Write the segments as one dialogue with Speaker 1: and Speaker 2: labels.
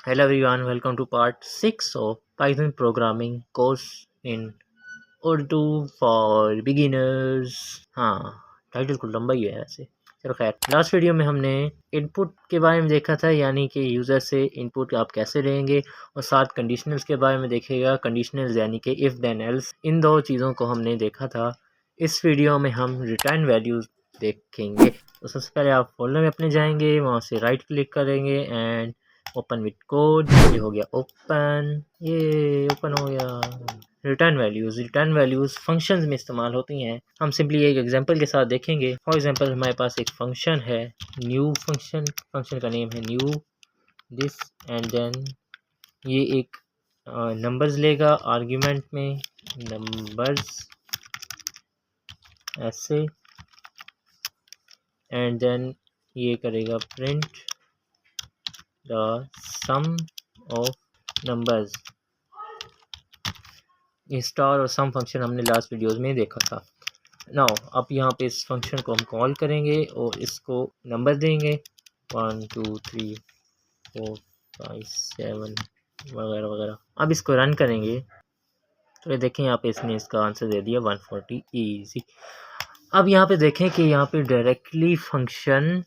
Speaker 1: Hello everyone, welcome to part 6 of Python programming course in Urdu for beginners। हाँ, title कुछ लंबा ही है वैसे। चलो खैर, लास्ट वीडियो में हमने इनपुट के बारे में देखा था, यानी कि यूज़र से इनपुट आप कैसे लेंगे, और साथ कंडीशनल्स के बारे में देखेगा। कंडीशनल्स यानी कि इफ़ देन एल्स, इन दो चीज़ों को हमने देखा था। इस वीडियो में हम रिटर्न वैल्यूज़ देखेंगे। तो सबसे पहले आप फोल्डर में अपने जाएंगे, वहाँ से राइट क्लिक करेंगे एंड ओपन विद कोड। ये हो गया ओपन, ये ओपन हो गया। रिटर्न वैल्यूज़ फंक्शंस में इस्तेमाल होती हैं। हम सिंपली एक एग्जांपल के साथ देखेंगे। फॉर एग्जांपल हमारे पास एक फंक्शन है न्यू फंक्शन का नेम है न्यू दिस, एंड देन ये एक नंबर्स लेगा आर्ग्यूमेंट में, नंबर्स ऐसे, एंड देन ये करेगा print the sum of numbers. ये स्टार और सम फंक्शन हमने लास्ट वीडियोस में देखा था। नाउ अब यहाँ पे इस फंक्शन को हम कॉल करेंगे और इसको नंबर देंगे 1 2 3 4 5 7 वगैरह वगैरह। अब इसको रन करेंगे तो ये देखें यहाँ पे इसने इसका आंसर दे दिया 140 ईजी। अब यहाँ पे देखें कि यहाँ पे डायरेक्टली फंक्शन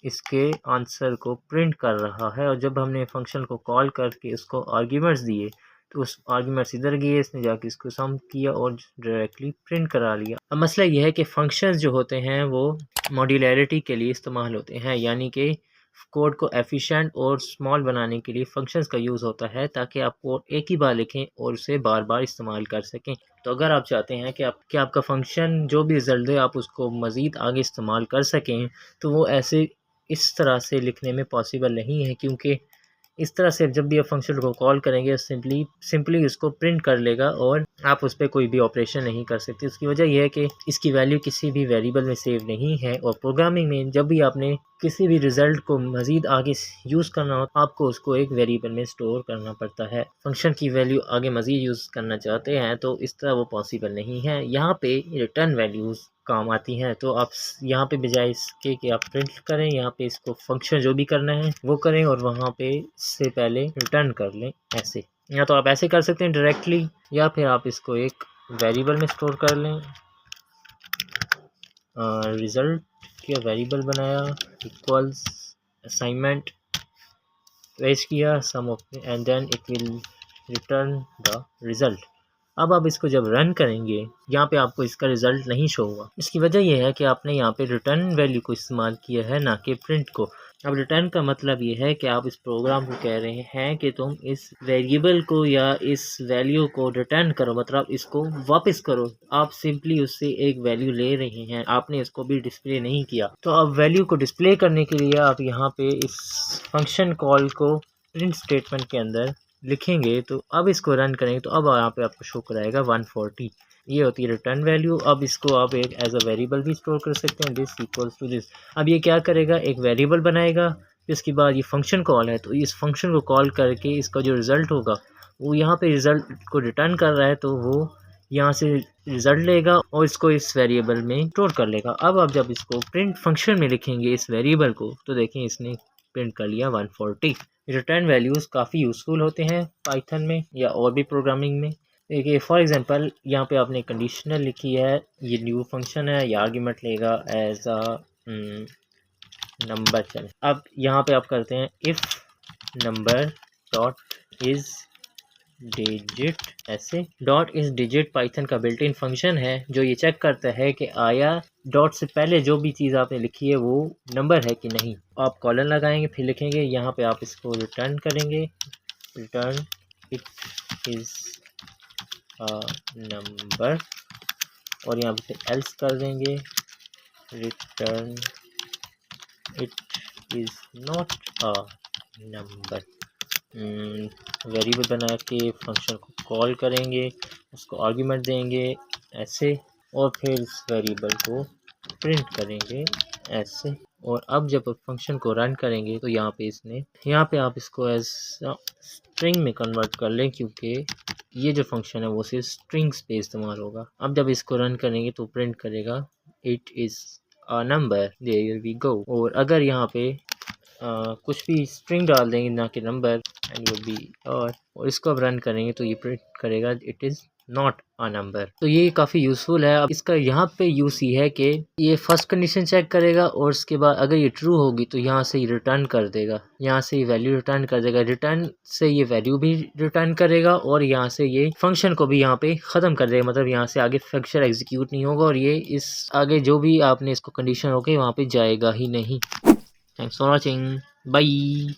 Speaker 1: इसके आंसर को प्रिंट कर रहा है, और जब हमने फंक्शन को कॉल करके इसको आर्ग्यूमेंट्स दिए तो उस आर्ग्यूमेंट्स इधर गए, इसने जाके इसको सम किया और डायरेक्टली प्रिंट करा लिया। अब मसला यह है कि फंक्शंस जो होते हैं वो मॉड्यूलैरिटी के लिए इस्तेमाल होते हैं, यानी कि कोड को एफिशिएंट और स्मॉल बनाने के लिए फंक्शंस का यूज़ होता है, ताकि आप कोड एक ही बार लिखें और उसे बार बार इस्तेमाल कर सकें। तो अगर आप चाहते हैं कि आपका फंक्शन जो भी रिजल्ट दे आप उसको मज़ीद आगे इस्तेमाल कर सकें, तो वो ऐसे इस तरह से लिखने में पॉसिबल नहीं है, क्योंकि इस तरह से जब भी आप फंक्शन को कॉल करेंगे सिंपली इसको प्रिंट कर लेगा और आप उस पर कोई भी ऑपरेशन नहीं कर सकते। उसकी वजह यह है कि इसकी वैल्यू किसी भी वेरिएबल में सेव नहीं है, और प्रोग्रामिंग में जब भी आपने किसी भी रिज़ल्ट को मज़ीद आगे यूज़ करना हो आपको उसको एक वेरिएबल में स्टोर करना पड़ता है। फंक्शन की वैल्यू आगे मज़ीद यूज़ करना चाहते हैं तो इस तरह वो पॉसिबल नहीं है। यहाँ पे रिटर्न वैल्यूज़ काम आती हैं। तो आप यहाँ पे बजाय इसके कि आप प्रिंट करें, यहाँ पे इसको फंक्शन जो भी करना है वो करें और वहाँ पे से पहले रिटर्न कर लें ऐसे। या तो आप ऐसे कर सकते हैं डायरेक्टली, या फिर आप इसको एक वेरिएबल में स्टोर कर लें। रिज़ल्ट का वेरिएबल बनाया, इक्वल्स असाइनमेंट पेश किया sum of, and then it will return the result. अब आप इसको जब रन करेंगे यहाँ पे आपको इसका रिज़ल्ट नहीं शो होगा। इसकी वजह यह है कि आपने यहाँ पे रिटर्न वैल्यू को इस्तेमाल किया है, ना कि प्रिंट को। अब रिटर्न का मतलब ये है कि आप इस प्रोग्राम को कह रहे हैं कि तुम इस वेरिएबल को या इस वैल्यू को रिटर्न करो, मतलब इसको वापस करो। आप सिंपली उससे एक वैल्यू ले रहे हैं, आपने इसको भी डिस्प्ले नहीं किया। तो अब वैल्यू को डिस्प्ले करने के लिए आप यहाँ पे इस फंक्शन कॉल को प्रिंट स्टेटमेंट के अंदर लिखेंगे। तो अब इसको रन करेंगे तो अब यहाँ पे आपको शो कराएगा 140। ये होती है रिटर्न वैल्यू। अब इसको आप एक एज अ वेरिएबल भी स्टोर कर सकते हैं, दिस इक्वल्स टू दिस। अब ये क्या करेगा, एक वेरिएबल बनाएगा। इसके बाद ये फंक्शन कॉल है, तो इस फंक्शन को कॉल करके इसका जो रिज़ल्ट होगा वो यहाँ पे रिज़ल्ट को रिटर्न कर रहा है, तो वो यहाँ से रिज़ल्ट लेगा और इसको इस वेरिएबल में स्टोर कर लेगा। अब आप जब इसको प्रिंट फंक्शन में लिखेंगे इस वेरिएबल को, तो देखें इसने प्रिंट कर लिया 140। रिटर्न वैल्यूज़ काफ़ी यूज़फुल होते हैं पाइथन में या और भी प्रोग्रामिंग में। देखिए फॉर एग्जांपल यहाँ पे आपने कंडीशनल लिखी है, ये न्यू फंक्शन है, या आर्ग्यूमेंट लेगा एज अ नंबर। चले अब यहाँ पे आप करते हैं if number dot is digit, ऐसे। डॉट इज़ डिजिट पाइथन का बिल्ट इन फंक्शन है जो ये चेक करता है कि आया डॉट से पहले जो भी चीज़ आपने लिखी है वो नंबर है कि नहीं। आप कॉलन लगाएंगे, फिर लिखेंगे यहाँ पे आप इसको रिटर्न करेंगे, रिटर्न इट इज़ नंबर, और यहाँ पे एल्स कर देंगे, return it is not a number. Variable बना के फंक्शन को कॉल करेंगे, उसको आर्ग्यूमेंट देंगे ऐसे, और फिर इस वेरिएबल को प्रिंट करेंगे ऐसे। और अब जब फंक्शन को रन करेंगे तो यहाँ पे आप इसको एज स्ट्रिंग में कन्वर्ट कर लें, क्योंकि ये जो फंक्शन है वो सिर्फ स्ट्रिंग्स पे इस्तेमाल होगा। अब जब इसको रन करेंगे तो प्रिंट करेगा it is a number, there we go. और अगर यहाँ पे कुछ भी स्ट्रिंग डाल देंगे ना कि नंबर, एंड वुड बी और इसको अब रन करेंगे तो ये प्रिंट करेगा it is not a number. तो ये काफ़ी यूज़फुल है। अब इसका यहाँ पे यूज़ ये है कि ये फर्स्ट कंडीशन चेक करेगा और उसके बाद अगर ये ट्रू होगी तो यहाँ से ये रिटर्न कर देगा, यहाँ से ये वैल्यू रिटर्न कर देगा, रिटर्न से ये वैल्यू भी रिटर्न करेगा और यहाँ से ये फंक्शन को भी यहाँ पे ख़त्म कर देगा। मतलब यहाँ से आगे फंक्शन एग्जीक्यूट नहीं होगा और ये इस आगे जो भी आपने इसको कंडीशन होगी वहाँ पे जाएगा ही नहीं। Thanks for watching, bye.